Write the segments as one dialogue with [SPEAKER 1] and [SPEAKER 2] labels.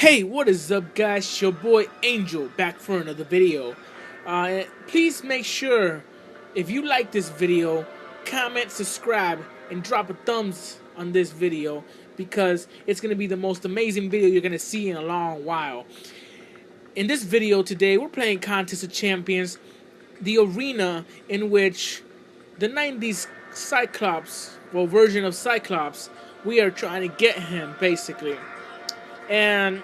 [SPEAKER 1] Hey, what is up, guys? It's your boy Angel back for another video. Please make sure if you like this video, comment, subscribe, and drop a thumbs on this video because it's gonna be the most amazing video you're gonna see in a long while. In this video today, we're playing Contest of Champions, the arena in which the 90s Cyclops, well, version of Cyclops, we are trying to get him basically. And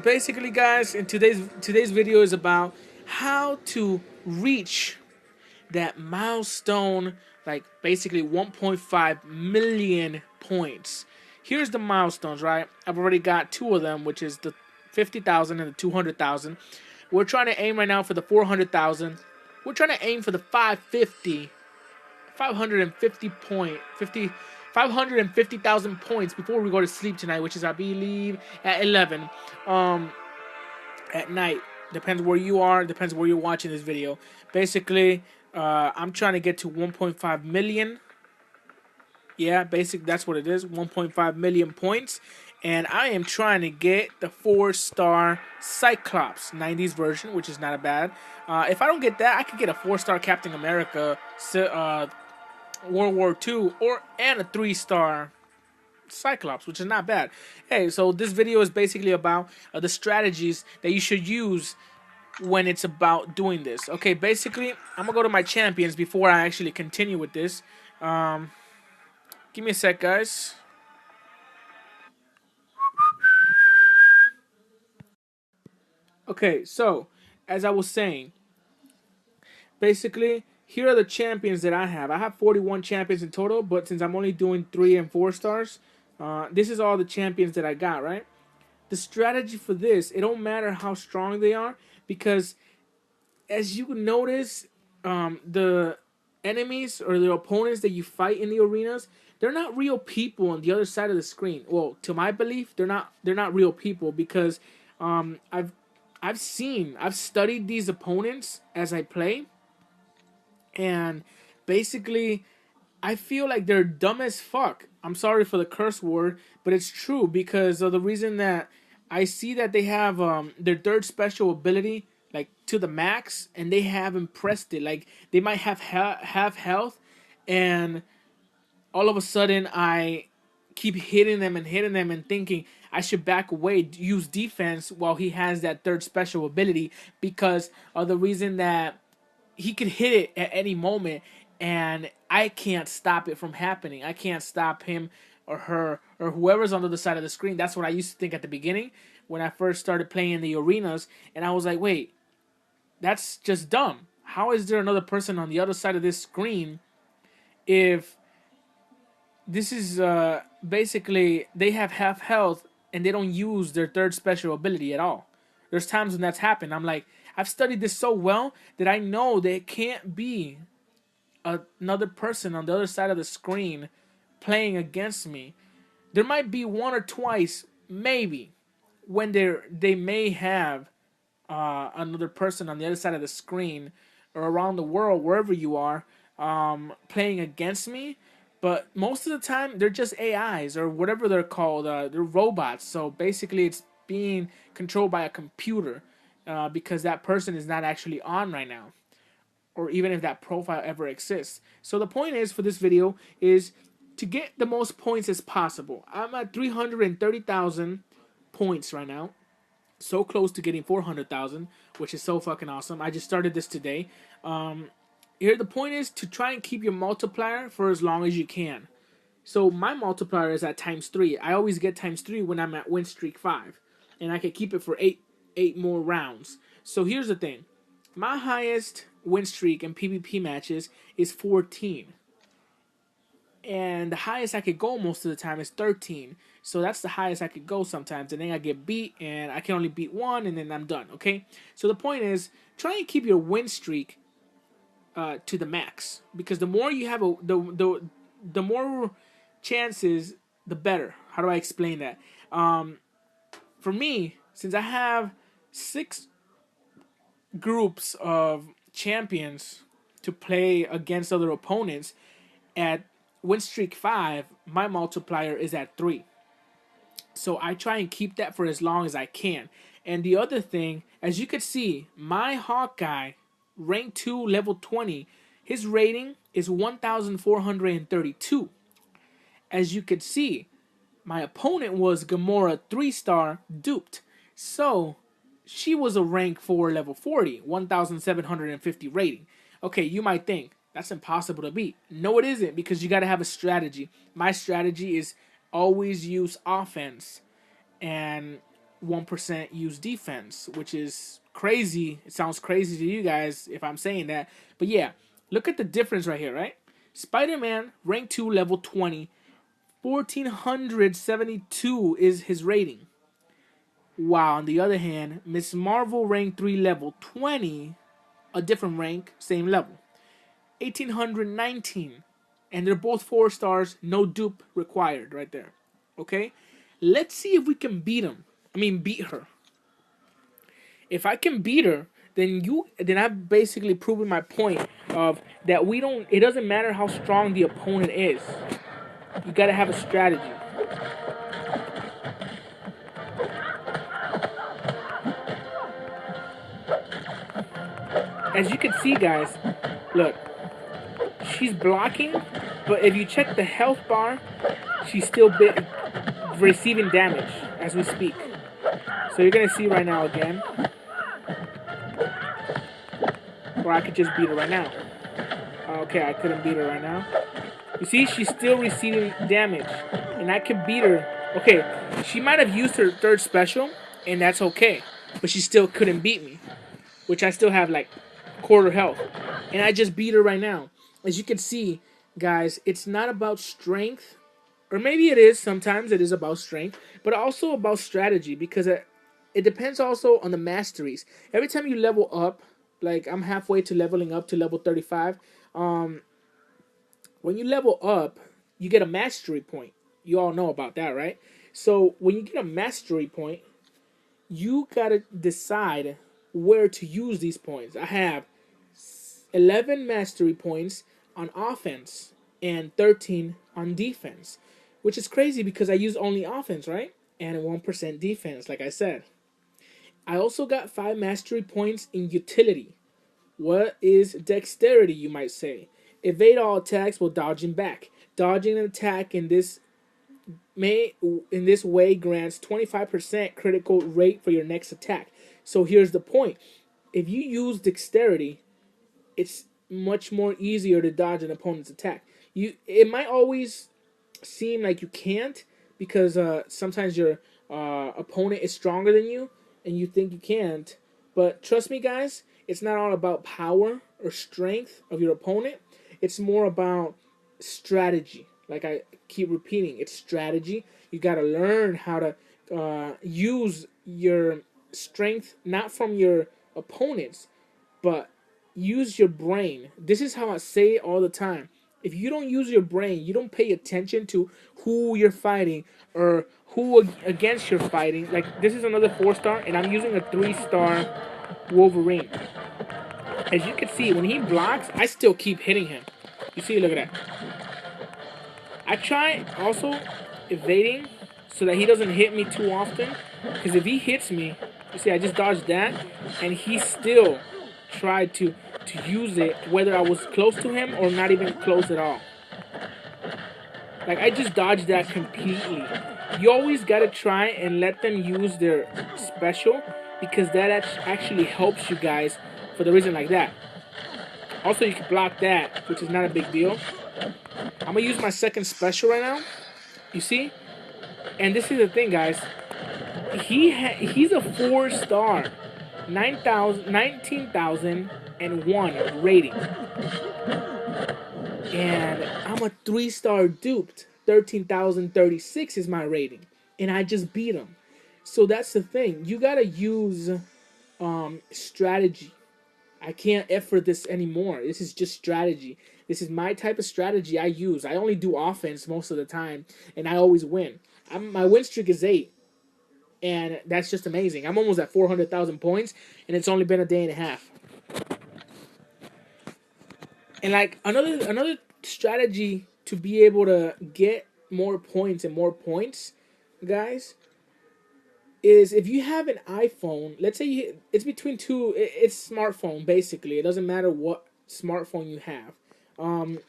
[SPEAKER 1] basically, guys, in today's video is about how to reach that milestone, like basically 1.5 million points. Here's the milestones, right? I've already got two of them, which is the 50,000 and the 200,000. We're trying to aim right now for the 400,000. We're trying to aim for the 550 point 50 550,000 points before we go to sleep tonight, which is, I believe, at 11 at night. Depends where you are, depends where you're watching this video. Basically, I'm trying to get to 1.5 million. Yeah, that's what it is, 1.5 million points. And I am trying to get the 4-star Cyclops 90s version, which is not bad. If I don't get that, I could get a 4-star Captain America World War II and a 3-star Cyclops, which is not bad. Hey, so this video is basically about the strategies that you should use when it's about doing this. Okay, basically, I'm gonna go to my champions before I actually continue with this. Give me a sec, guys. Okay, so as I was saying, basically, here are the champions that I have. I have 41 champions in total, but since I'm only doing 3 and 4 stars, this is all the champions that I got, right? The strategy for this, it don't matter how strong they are, because as you can notice, the enemies or the opponents that you fight in the arenas, they're not real people on the other side of the screen. Well, to my belief, they're not real people because I've studied these opponents as I play, and basically I feel like they're dumb as fuck. I'm sorry for the curse word, but it's true because of the reason that I see that they have their third special ability like to the max, and they haven't pressed it. Like they might have health, and all of a sudden I keep hitting them and thinking I should back away, use defense while he has that third special ability because of the reason that he could hit it at any moment, and I can't stop it from happening. I can't stop him or her or whoever's on the other side of the screen. That's what I used to think at the beginning when I first started playing the arenas, and I was like, wait, that's just dumb. How is there another person on the other side of this screen if this is basically they have half health and they don't use their third special ability at all? There's times when that's happened. I'm like, I've studied this so well that I know there can't be another person on the other side of the screen playing against me. There might be one or twice, maybe, when they may have another person on the other side of the screen or around the world, wherever you are, playing against me. But most of the time, they're just AIs or whatever they're called. They're robots. So basically, it's being controlled by a computer because that person is not actually on right now, or even if that profile ever exists. So the point is for this video is to get the most points as possible. I'm at 330,000 points right now. So close to getting 400,000, which is so fucking awesome. I just started this today. Here the point is to try and keep your multiplier for as long as you can. So my multiplier is at ×3. I always get ×3 when I'm at win streak 5, and I can keep it for eight more rounds. So here's the thing. My highest win streak in PvP matches is 14. And the highest I could go most of the time is 13. So that's the highest I could go sometimes. And then I get beat, and I can only beat one, and then I'm done, okay? So the point is, try and keep your win streak to the max. Because the more you have, the more chances, the better. How do I explain that? For me, since I have 6 groups of champions to play against other opponents, at win streak 5, my multiplier is at 3. So I try and keep that for as long as I can. And the other thing, as you could see, my Hawkeye, rank 2, level 20, his rating is 1,432. As you could see, my opponent was Gamora 3-star duped. So she was a rank 4 level 40, 1,750 rating. Okay, you might think that's impossible to beat. No, it isn't, because you got to have a strategy. My strategy is always use offense and 1% use defense, which is crazy. It sounds crazy to you guys if I'm saying that. But yeah, look at the difference right here, right? Spider-Man, rank 2, level 20, 1,472 is his rating. While on the other hand, Miss Marvel, rank 3, level 20, a different rank, same level, 1,819. And they're both 4 stars, no dupe required right there. Okay? Let's see if we can beat him. Beat her. If I can beat her, then I've basically proven my point of that we don't. It doesn't matter how strong the opponent is. You gotta have a strategy. As you can see, guys, look, she's blocking, but if you check the health bar, she's still receiving damage as we speak. So you're gonna see right now again, or I could just beat her right now. Okay, I couldn't beat her right now. You see, she's still receiving damage, and I could beat her. Okay, she might have used her third special, and that's okay, but she still couldn't beat me, which I still have like quarter health, and I just beat her right now. As you can see, guys, it's not about strength, or maybe it is. Sometimes it is about strength, but also about strategy, because it depends also on the masteries. Every time you level up, like I'm halfway to leveling up to level 35. When you level up, you get a mastery point. You all know about that, right? So when you get a mastery point, you gotta decide where to use these points. I have 11 mastery points on offense and 13 on defense, which is crazy because I use only offense, right? And 1% defense, like I said. I also got 5 mastery points in utility. What is dexterity, you might say? Evade all attacks while dodging back. Dodging an attack in this way grants 25% critical rate for your next attack. So here's the point. If you use dexterity, it's much more easier to dodge an opponent's attack. It might always seem like you can't, because sometimes your opponent is stronger than you and you think you can't. But trust me, guys, it's not all about power or strength of your opponent. It's more about strategy. Like I keep repeating, it's strategy. You got to learn how to use your strength, not from your opponents, but use your brain. This is how I say it all the time. If you don't use your brain, you don't pay attention to who you're fighting or who against you're fighting. Like, this is another 4-star, and I'm using a 3-star Wolverine. As you can see, when he blocks, I still keep hitting him. You see, look at that. I try also evading so that he doesn't hit me too often. Because if he hits me, you see, I just dodged that, and he still tried to use it, whether I was close to him or not even close at all. Like, I just dodged that completely. You always gotta try and let them use their special, because that actually helps you guys for the reason like that. Also, you can block that, which is not a big deal. I'm gonna use my second special right now. You see? And this is the thing, guys. He's a 4-star, 19,001 rating, and I'm a 3-star duped. 13,036 is my rating, and I just beat him. So that's the thing. You gotta use strategy. I can't effort this anymore. This is just strategy. This is my type of strategy I use. I only do offense most of the time, and I always win. My win streak is 8, and that's just amazing. I'm almost at 400,000 points, and it's only been a day and a half. And like another strategy to be able to get more points and more points, guys, is if you have an iPhone, let's say it's between two, it's smartphone basically. It doesn't matter what smartphone you have.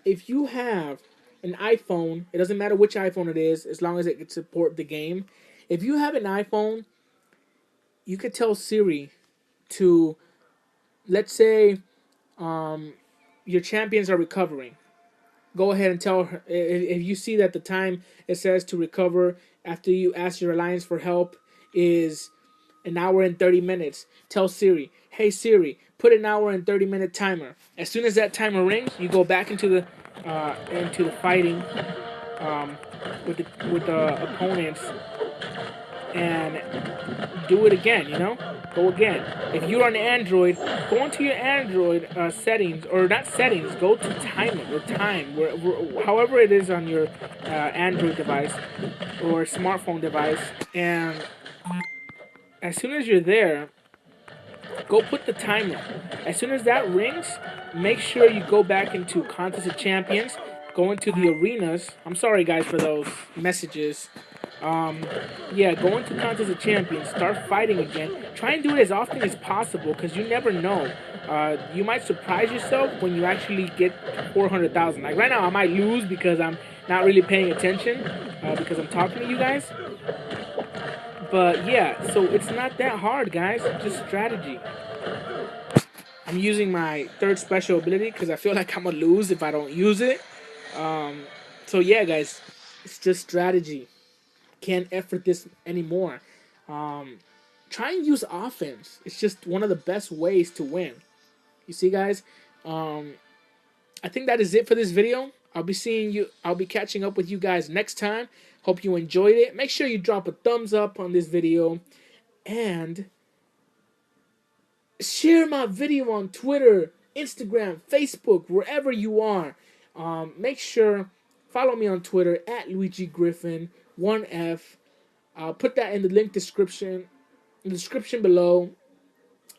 [SPEAKER 1] If you have an iPhone, it doesn't matter which iPhone it is, as long as it can support the game. If you have an iPhone, you could tell Siri to, let's say, your champions are recovering. Go ahead and tell her if you see that the time it says to recover after you ask your alliance for help is an hour and 30 minutes. Tell Siri, hey Siri, put an hour and 30-minute timer. As soon as that timer rings, you go back into the fighting um, with the opponents and do it again. Go again. If you're on Android, go into your Android settings, or not settings. Go to timer or time, however it is on your Android device or smartphone device, and as soon as you're there, go put the timer. As soon as that rings, make sure you go back into Contest of Champions, go into the arenas. I'm sorry, guys, for those messages. Yeah, go into Contest of Champions, start fighting again. Try and do it as often as possible because you never know. You might surprise yourself when you actually get 400,000. Like right now, I might lose because I'm not really paying attention because I'm talking to you guys. But yeah, so it's not that hard, guys. Just strategy. I'm using my third special ability because I feel like I'm gonna lose if I don't use it. So yeah, guys, it's just strategy. Can't effort this anymore. Try and use offense. It's just one of the best ways to win. You see, guys. I think that is it for this video. I'll be seeing you. I'll be catching up with you guys next time. Hope you enjoyed it. Make sure you drop a thumbs up on this video and share my video on Twitter, Instagram, Facebook, wherever you are. Make sure follow me on Twitter at Luigi Griffin 1F. I'll put that in the description below.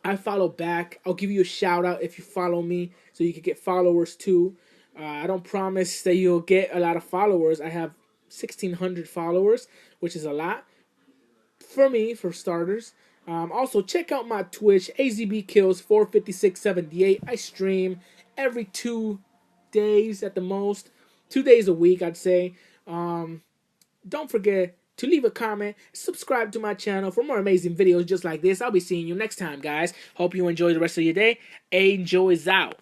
[SPEAKER 1] I follow back. I'll give you a shout out if you follow me, so you can get followers too. I don't promise that you'll get a lot of followers. I have 1,600 followers, which is a lot for me, for starters. Also, check out my Twitch, AZB Kills 45678. I stream every 2 days at the most, 2 days a week, I'd say. Don't forget to leave a comment, subscribe to my channel for more amazing videos just like this. I'll be seeing you next time, guys. Hope you enjoy the rest of your day. Angel is out.